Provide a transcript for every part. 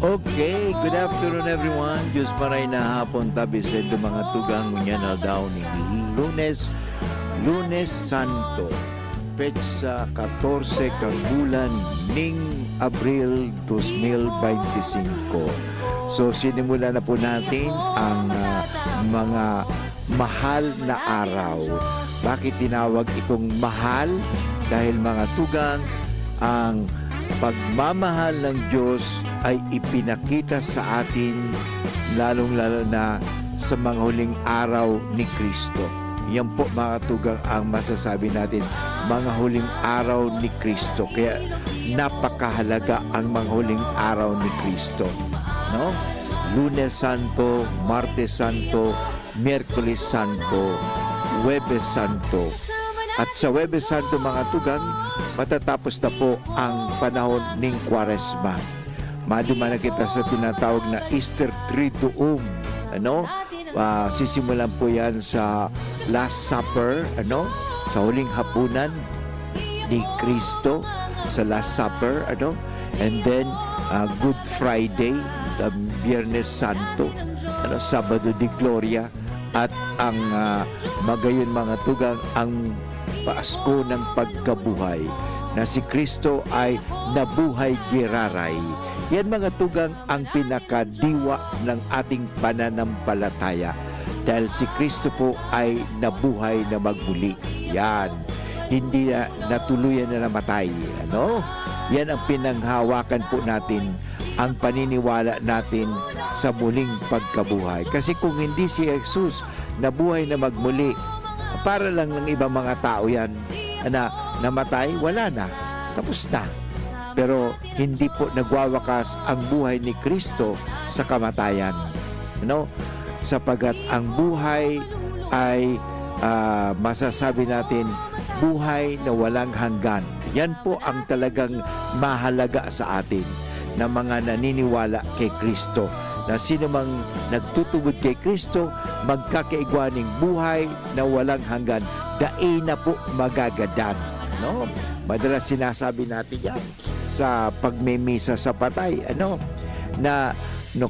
Okay, good afternoon everyone. Diyos maray na hapon tabi sa ito mga tugang ngunyan daw ni Lunes Santo. Petsa 14 kang bulan ning Abril 2025. So sinimula na po natin ang mga mahal na araw. Bakit tinawag itong mahal? Dahil mga tugang, ang pagmamahal ng Diyos ay ipinakita sa atin lalong-lalo na sa mga huling araw ni Kristo. Yan po mga tugang ang masasabi natin, mga huling araw ni Kristo. Kaya napakahalaga ang mga huling araw ni Kristo. No? Lunes Santo, Martes Santo, Miyerkules Santo, Huwebes Santo. At sa Huwebes Santo mga tugang, matatapos na po ang panahon ng Kwaresma. Maduma na kita sa tinatawag na Easter Triduum. Sisimulan po yan sa Last Supper, sa huling hapunan ni Kristo, sa Last Supper, and then Good Friday, Biyernes Santo, Sabado de Gloria, at ang magayon mga tugang, ang Pasko ng pagkabuhay, na si Kristo ay nabuhay giraray. Yan mga tugang ang pinakadiwa ng ating pananampalataya. Dahil si Kristo po ay nabuhay na magmuli. Yan. Hindi na natuluyan na namatay. Yan ang pinanghawakan po natin, ang paniniwala natin sa muling pagkabuhay. Kasi kung hindi si Jesus nabuhay na magmuli, para lang ng ibang mga tao yan na namatay, wala na, tapos na. Pero hindi po nagwawakas ang buhay ni Kristo sa kamatayan. Sapagat ang buhay ay masasabi natin, buhay na walang hanggan. Yan po ang talagang mahalaga sa atin, na mga naniniwala kay Kristo, na sino mang nagtutubod kay Kristo, magkakaigwaning buhay na walang hanggan. Dae na po magagadan. Madalas sinasabi natin yan sa pagmimisa sa patay, na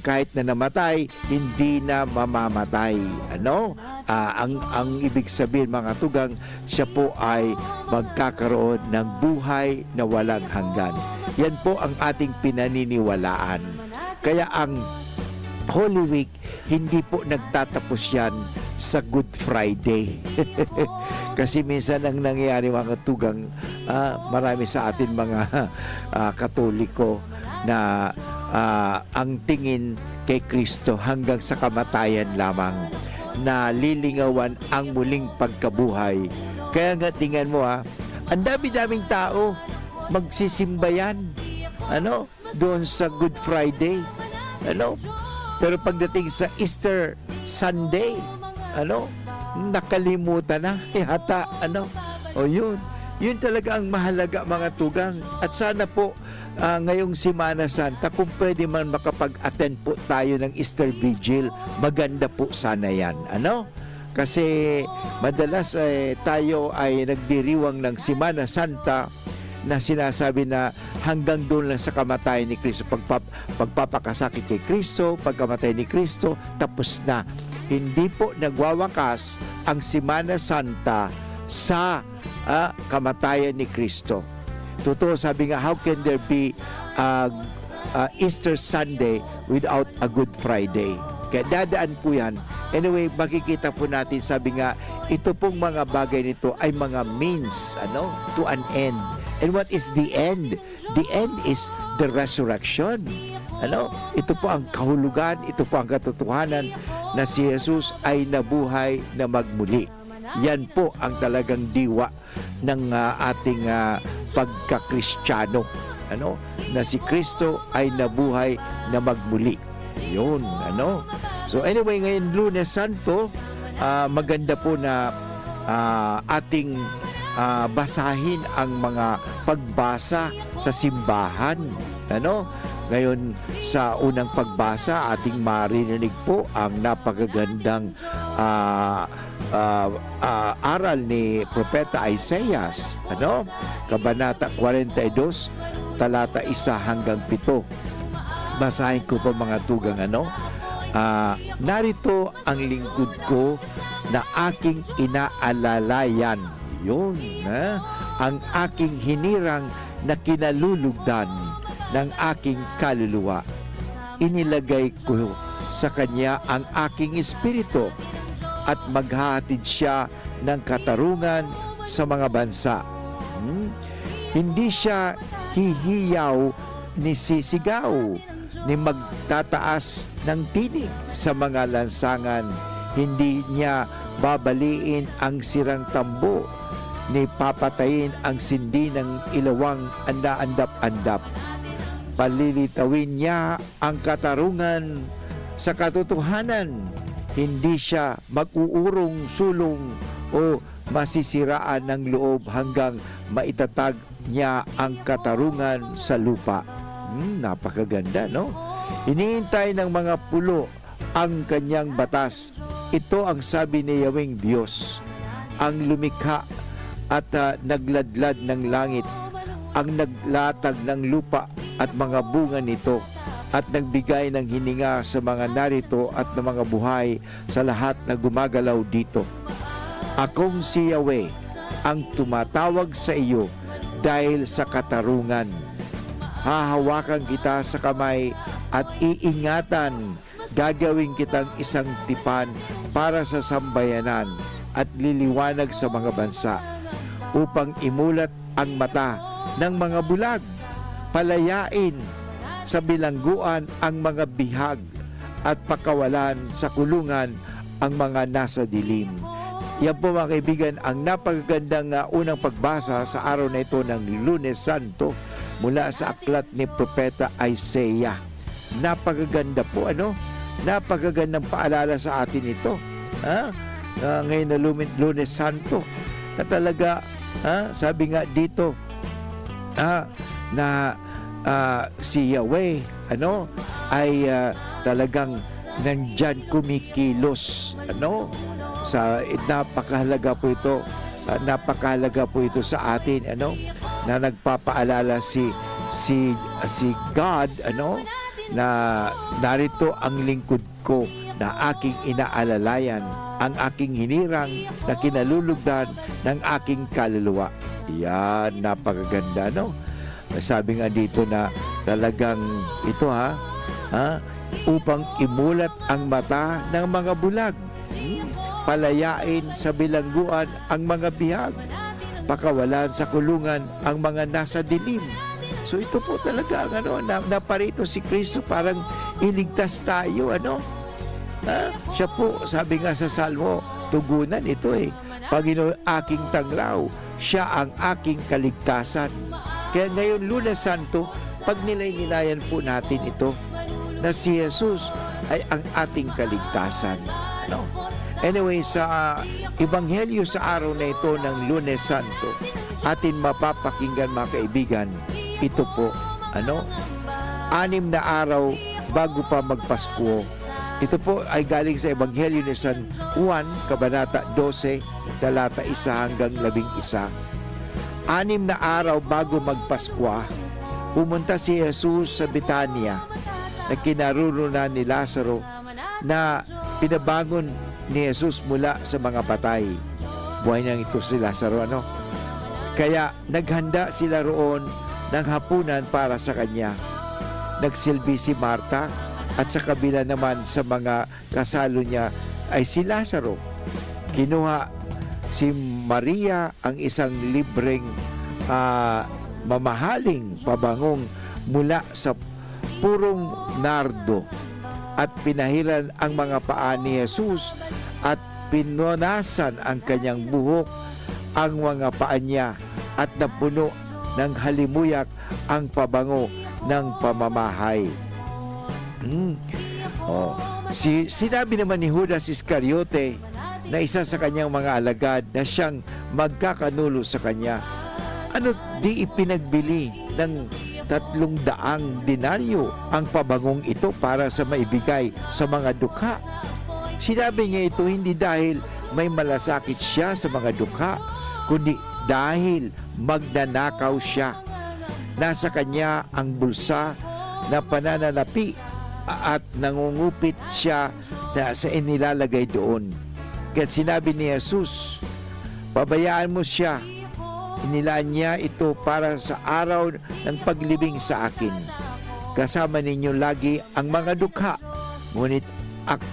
kahit na namatay, hindi na mamamatay. Ang ibig sabihin mga tugang, siya po ay magkakaroon ng buhay na walang hanggan. Yan po ang ating pinaniniwalaan. Kaya ang Holy Week, hindi po nagtatapos yan sa Good Friday. Kasi minsan ang nangyayari mga tugang, marami sa atin mga Katoliko na ang tingin kay Kristo hanggang sa kamatayan lamang, na lilingawan ang muling pagkabuhay. Kaya nga tingnan mo ang dami-daming tao magsisimba yan doon sa Good Friday. Pero pagdating sa Easter Sunday, nakalimutan na yata, yun talaga ang mahalaga mga tugang. At sana po ngayong Semana Santa, kung pwede man makapag-attend po tayo ng Easter Vigil, maganda po sana yan. Kasi madalas tayo ay nagdiriwang ng Semana Santa na sinasabi na hanggang doon lang sa kamatayan ni Kristo, pagpapakasakit kay Kristo, pagkamatay ni Kristo, tapos na. Hindi po nagwawakas ang Semana Santa sa kamatayan ni Kristo. Totoo, sabi nga, how can there be Easter Sunday without a Good Friday? Kaya dadaan po yan. Anyway, makikita po natin, sabi nga, ito pong mga bagay nito ay mga means to an end. And what is the end? The end is the resurrection. Ito po ang kahulugan, ito po ang katotohanan, na si Jesus ay nabuhay na magmuli. Yan po ang talagang diwa ng ating pagka-Kristiyano, na si Kristo ay nabuhay na magmuli. Yun, So anyway, ngayon Lunes Santo, maganda po na ating basahin ang mga pagbasa sa simbahan. Ngayon sa unang pagbasa, ating marinig po ang napakagandang aral ni Propeta Isaias, Kabanata 42, talata 1 hanggang 7. Basahin ko pa mga tugang narito ang lingkod ko na aking inaalalayan. Yun, ang aking hinirang na kinalulugdan ng aking kaluluwa. Inilagay ko sa kanya ang aking espiritu at maghahatid siya ng katarungan sa mga bansa. Hindi siya hihiyaw ni sisigaw, ni magtataas ng tinig sa mga lansangan. Hindi niya babaliin ang sirang tambo, ni papatayin ang sindi ng ilawang anda-andap-andap. Palilitawin niya ang katarungan sa katotohanan. Hindi siya mag-uurong sulong o masisiraan ng loob hanggang maitatag niya ang katarungan sa lupa. Napakaganda, no? Iniintay ng mga pulo ang kanyang batas. Ito ang sabi ni Yahweh Diyos, ang lumikha at nagladlad ng langit, ang naglatag ng lupa at mga bunga nito, at nagbigay ng hininga sa mga narito at ng mga buhay sa lahat na gumagalaw dito. Akong si Yahweh ang tumatawag sa iyo dahil sa katarungan. Hahawakan kita sa kamay at iingatan. Gagawin kitang isang tipan para sa sambayanan at liliwanag sa mga bansa, upang imulat ang mata ng mga bulag, palayain sa bilangguan ang mga bihag, at pakawalan sa kulungan ang mga nasa dilim. Yan po mga kaibigan ang napakagandang unang pagbasa sa araw na ito ng Lunes Santo mula sa aklat ni Propeta Isaiah. Napakaganda po, napakagandang paalala sa atin ito. Ngayon na Lunes Santo, na talaga, sabi nga dito, na si Yahweh, ay talagang nandyan kumikilos, napakahalaga po ito sa atin, na nagpapaalala si God, na narito ang lingkod ko na aking inaalalayan, ang aking hinirang na kinalulugdan ng aking kaluluwa. Yan, napakaganda, Sabi nga dito na talagang ito upang imulat ang mata ng mga bulag, palayain sa bilangguan ang mga bihag, pakawalan sa kulungan ang mga nasa dilim. So ito po talaga naparito si Kristo parang iligtas tayo, Siya po, sabi nga sa Salmo, tugunan ito Panginoon aking tanglaw, siya ang aking kaligtasan. Kaya ngayon Lunes Santo, pag nilay-nilayan po natin ito, na si Jesus ay ang ating kaligtasan. Anyway, sa Ebanghelyo sa araw na ito ng Lunes Santo, atin mapapakinggan mga kaibigan, ito po, 6 na araw bago pa magpasko. Ito po ay galing sa Ebanghelyo ni San Juan, Kabanata 12, talata 1 hanggang 11. 6 na araw bago magpaskwa, pumunta si Jesus sa Betania, na kinaroroonan ni Lazaro, na pinabangon ni Jesus mula sa mga patay. Buhay niyang ito si Lazaro, Kaya naghanda sila roon ng hapunan para sa kanya. Nagsilbi si Marta, at sa kabila naman sa mga kasalo niya ay si Lazaro. Kinuha si Maria ang isang libreng mamahaling pabangong mula sa purong nardo, at pinahiran ang mga paa ni Jesus, at pinunasan ang kanyang buhok, ang mga paa niya, at napuno ng halimuyak ang pabango ng pamamahay. Sinabi naman ni Judas Iscariote, na isa sa kanyang mga alagad, na siyang magkakanulo sa kanya, di ipinagbili ng 300 denaryo ang pabangong ito para sa maibigay sa mga dukha? Sinabi niya ito hindi dahil may malasakit siya sa mga dukha, kundi dahil magnanakaw siya. Nasa kanya ang bulsa na pananalapi at nangungupit siya sa inilalagay doon. Kaya sinabi ni Jesus, pabayaan mo siya. Inilaan niya ito para sa araw ng paglibing sa akin. Kasama ninyo lagi ang mga dukha, ngunit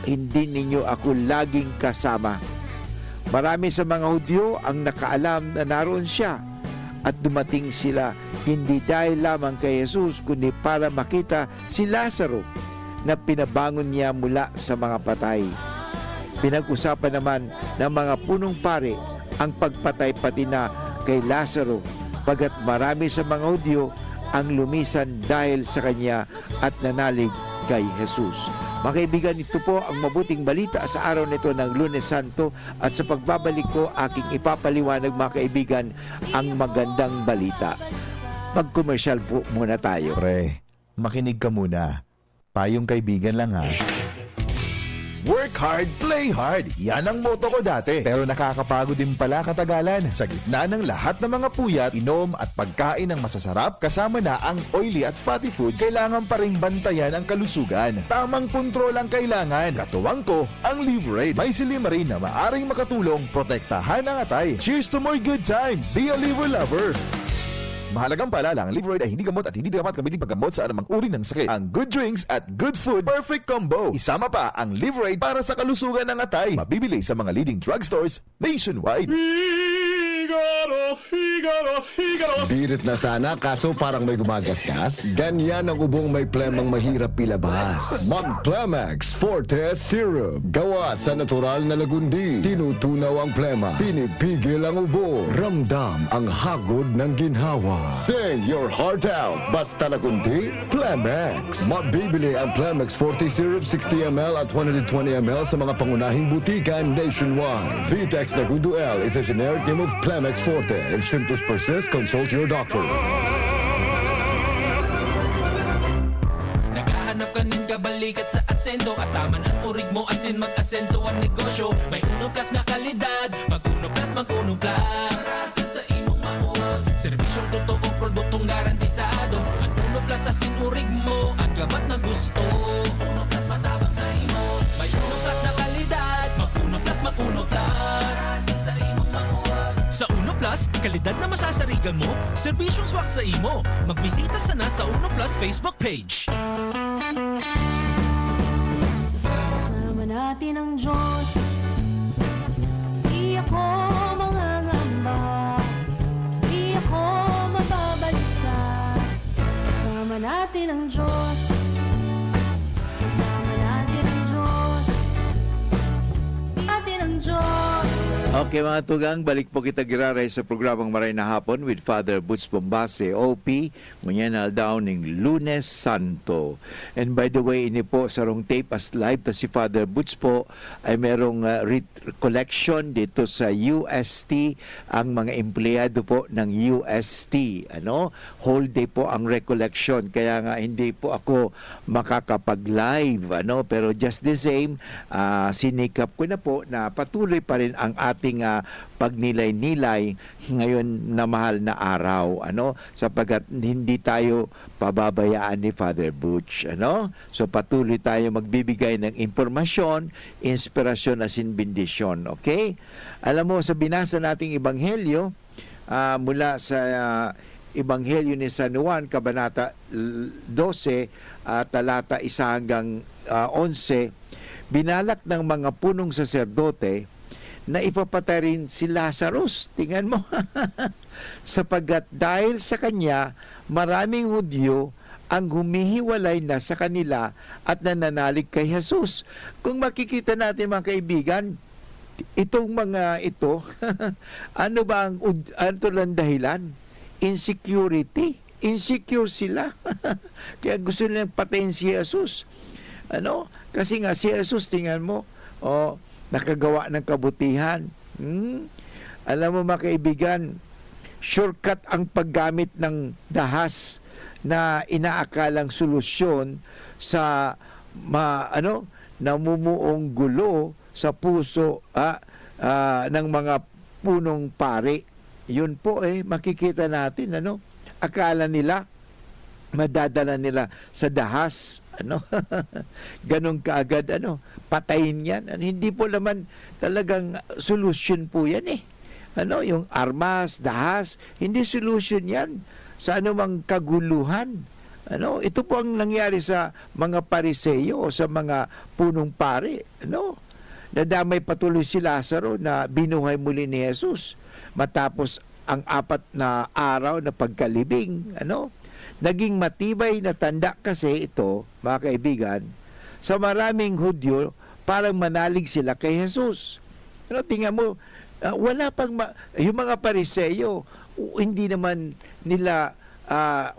hindi ninyo ako laging kasama. Marami sa mga Hudyo ang nakaalam na naroon siya at dumating sila hindi dahil lamang kay Jesus kundi para makita si Lazaro na pinabangon niya mula sa mga patay. Pinag-usapan naman ng mga punong pare ang pagpatay pati na kay Lazaro, pagat marami sa mga Hudyo ang lumisan dahil sa kanya at nanalig kay Jesus. Mga kaibigan, ito po ang mabuting balita sa araw nito ng Lunes Santo, at sa pagbabalik ko aking ipapaliwanag mga kaibigan ang magandang balita. Mag-commercial po muna tayo. Pre, makinig ka muna. Payong kaibigan lang ha. Work hard, play hard. Yan ang motto ko dati. Pero nakakapagod din pala katagalan. Sa gitna ng lahat ng mga puyat, inom at pagkain ng masasarap, kasama na ang oily at fatty foods, kailangan pa ring bantayan ang kalusugan. Tamang kontrol ang kailangan. Katuwang ko, ang Liverade. May silimarin na maaring makatulong protektahan ang atay. Cheers to more good times. Be a liver lover. Mahalagang paalala, ang Liverade ay hindi gamot at hindi dapat gamitin paggamot sa anumang uri ng sakit. Ang good drinks at good food, perfect combo. Isama pa ang Liverade para sa kalusugan ng atay. Mabibili sa mga leading drugstores nationwide. Figaro, Figaro, Figaro. Birit na sana kaso parang may gumagasgas. Ganyan ang ubong may plemang mahirap ilabas. Mag-Plemex Forte Syrup. Gawa sa natural na lagundi. Tinutunaw ang plema. Pinipigil ang ubo. Ramdam ang hagod ng ginhawa. Sing your heart out. Basta lagundi, Plemex. Mabibili ang Plemex Forte Syrup 60 ml at 120 ml sa mga pangunahing butikan nationwide. Vitex Nagundo L is a generic name of Plemex Forte. If symptoms persist, consult your doctor. Naghahanap ka nin kabalikat sa asenso at taman ang urig mo asin mag-asenso ang negosyo. May Uno Plus na kalidad, mag-Uno Plus, mag-Uno Plus. Rasa sa imong mauwag, serbisyong totoo, produktong garantisado. Ang Uno Plus asin urig mo, ang gabat na gusto. Uno Plus matabang sa imo. May Uno Plus na kalidad, mag-Uno Plus, mag-Uno Plus. Rasa sa imong mauwag. Sa Uno Plus, kalidad na masasarigan mo, serbisyong swak sa imo. Magbisita sana sa Uno Plus Facebook page. Kasama natin ang Diyos, di ako mangangamba, di ako mababalisa. Kasama natin ang Diyos, kasama natin ang Diyos, natin ang Diyos. Okay mga tugang, balik po kita giraray sa programang Maray na Hapon with Father Butch Bombase, OP, ngunyan na daw ng Lunes Santo. And by the way, ini po sa rong tape as live ta si Father Butch po ay merong collection dito sa UST, ang mga empleyado po ng UST. Whole day po ang recollection, kaya nga hindi po ako makakapag-live. Pero just the same, sinikap ko na po na patuloy pa rin ang ating pagnilay-nilay ngayon na mahal na araw, sapagkat hindi tayo pababayaan ni Father Butch, so patuloy tayo magbibigay ng impormasyon, inspirasyon asin bendisyon. Okay, alam mo, sa binasa nating ebanghelyo mula sa ebanghelyo ni San Juan, kabanata 12, talata 1 hanggang 11, binalak ng mga punong saserdote na ipapatay rin si Lazarus. Tingnan mo. Sapagkat dahil sa kanya, maraming Hudyo ang humihiwalay na sa kanila at nananalig kay Jesus. Kung makikita natin mga kaibigan, itong mga ito, ano ba ang dahilan? Insecurity. Insecure sila. Kaya gusto nilang patayin si Jesus. Kasi nga si Jesus, tingnan mo, nakagawa ng kabutihan. Alam mo mga kaibigan, shortcut ang paggamit ng dahas na inaakalang solusyon sa namumuong gulo sa puso ng mga punong pari. Yun po makikita natin, akala nila madadala nila sa dahas, ano? Ganun kaagad, ano? Patayin yan. Ano, hindi po naman talagang solution po yan eh. Ano, yung armas, dahas, hindi solution yan sa anumang kaguluhan. Ano, ito po ang nangyari sa mga pariseyo o sa mga punong pare, ano? Nadamay patuloy si Lazaro na binuhay muli ni Jesus matapos ang 4 na araw na pagkalibing, ano? Naging matibay na tanda kasi ito, mga kaibigan, sa maraming Hudyo, parang manalig sila kay Jesus. Ano, tingnan mo, wala pang yung mga pariseyo, hindi naman nila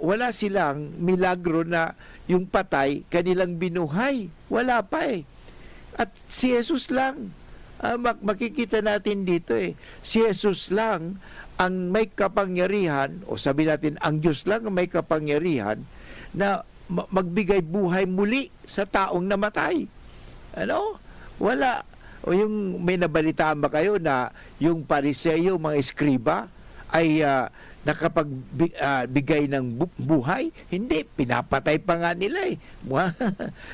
wala silang milagro na yung patay kanilang binuhay. Wala pa eh. At si Jesus lang, makikita natin dito eh, si Jesus lang ang may kapangyarihan, o sabi natin, ang Diyos lang ang may kapangyarihan na magbigay buhay muli sa taong namatay. Ano? Wala. O yung may nabalitaan ba kayo na yung pariseyo, mga eskriba, ay nakapagbigay ng buhay? Hindi, pinapatay pa nga nila eh.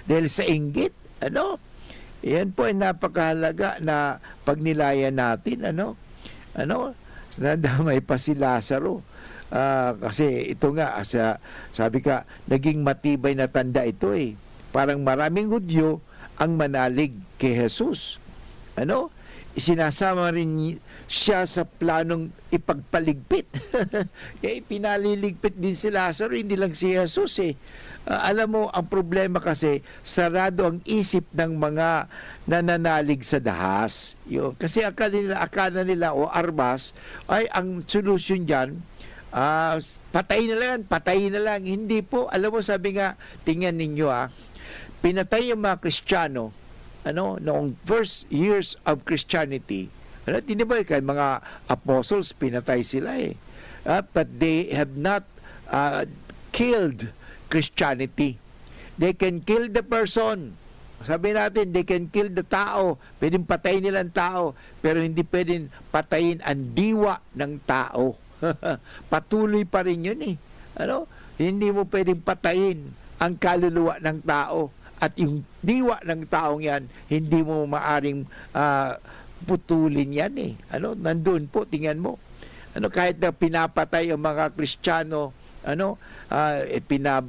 Dahil sa inggit, ano? Yan po ay napakahalaga na pagnilayan natin, ano? Nadamay pa si Lazaro. Kasi ito nga, sabi ka, naging matibay na tanda ito eh. Parang maraming Hudyo ang manalig kay Jesus. Ano? Isinasama rin siya sa planong ipagpaligpit. Pinaliligpit din si Lazaro, hindi lang si Jesus eh. Alam mo, ang problema kasi, sarado ang isip ng mga nananalig sa dahas. Kasi akala nila o armas, ay ang solusyon dyan, patayin na lang. Hindi po, alam mo, sabi nga, tingnan ninyo pinatay yung mga Kristiyano, noong first years of Christianity. Hindi ba kay mga apostles, pinatay sila eh. But they have not killed Christianity. They can kill the person. Sabi natin, they can kill the tao. Pwedeng patayin nila ang tao, pero hindi pwedeng patayin ang diwa ng tao. Patuloy pa rin yun eh. Hindi mo pwedeng patayin ang kaluluwa ng tao. At yung diwa ng taong yan, hindi mo maaring putulin yan eh. Nandun po, tingnan mo. Kahit na pinapatay ang mga Kristiyano,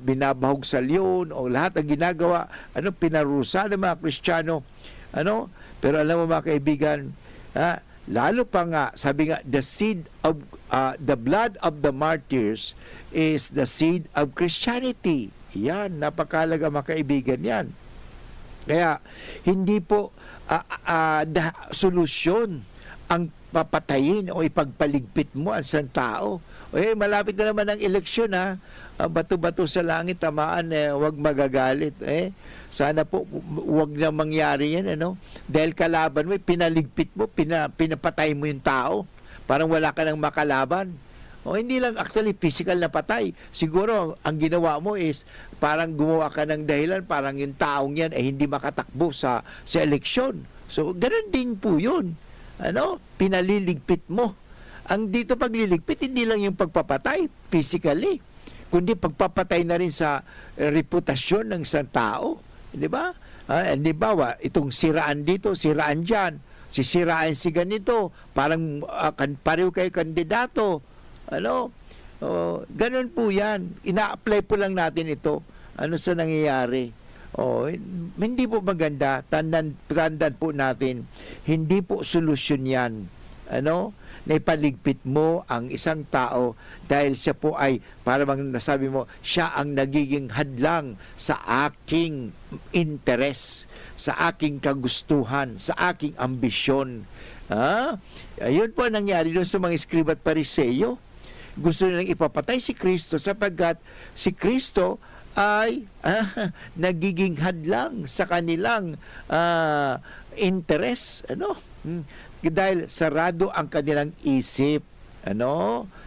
binabahog sa leon o lahat ang ginagawa, pinarusa ng mga Kristiyano, pero alam mo mga kaibigan, lalo pa nga, sabi nga, the blood of the martyrs is the seed of Christianity. Yan, napakalaga mga kaibigan yan. Kaya, hindi po solusyon ang papatayin o ipagpaligpit mo ang isang tao. Malapit na naman ang eleksyon bato-bato sa langit, tamaan, huwag magagalit. Sana po, huwag na mangyari yan, Dahil kalaban mo, pinaligpit mo, pinapatay mo yung tao. Parang wala ka nang makalaban. Hindi lang actually physical na patay. Siguro, ang ginawa mo is parang gumawa ka ng dahilan, parang yung taong yan ay hindi makatakbo sa eleksyon. So, ganun din po yun. Pinaliligpit mo. Ang dito pagliligpit, hindi lang yung pagpapatay physically, kundi pagpapatay na rin sa reputasyon ng isang tao. Di ba? Halimbawa, itong siraan dito, siraan dyan, sisiraan si ganito, parang pareho kayo kandidato. Ganun po yan. Ina-apply po lang natin ito. Sa nangyayari. Hindi po maganda. Tandaan po natin, hindi po solusyon yan. Na ipaligpit mo ang isang tao dahil siya po ay, para bang nasabi mo, siya ang nagiging hadlang sa aking interes, sa aking kagustuhan, sa aking ambisyon. Ayun po ang nangyari doon sa mga eskriba at pariseyo. Gusto nilang ipapatay si Kristo sapagkat si Kristo ay nagiging hadlang sa kanilang interes. Dahil sarado ang kanilang isip.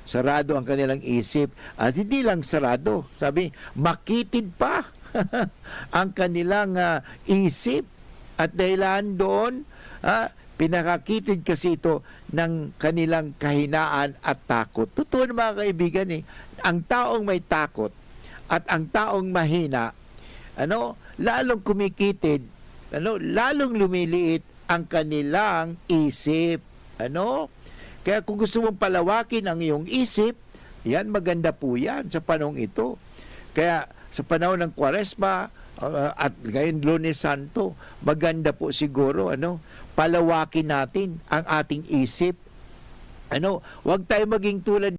Sarado ang kanilang isip. At hindi lang sarado. Sabi, makitid pa ang kanilang isip. At dahilan doon, pinakakitid kasi ito ng kanilang kahinaan at takot. Totoo na mga kaibigan ang taong may takot At ang taong mahina, lalong kumikitid, lalong lumiliit ang kanilang isip. Kaya kung gusto mong palawakin ang iyong isip, yan, maganda po yan sa panahong ito. Kaya sa panahon ng Kwaresma at ngayon Lunes Santo, maganda po siguro, palawakin natin ang ating isip. Huwag tayo maging tulad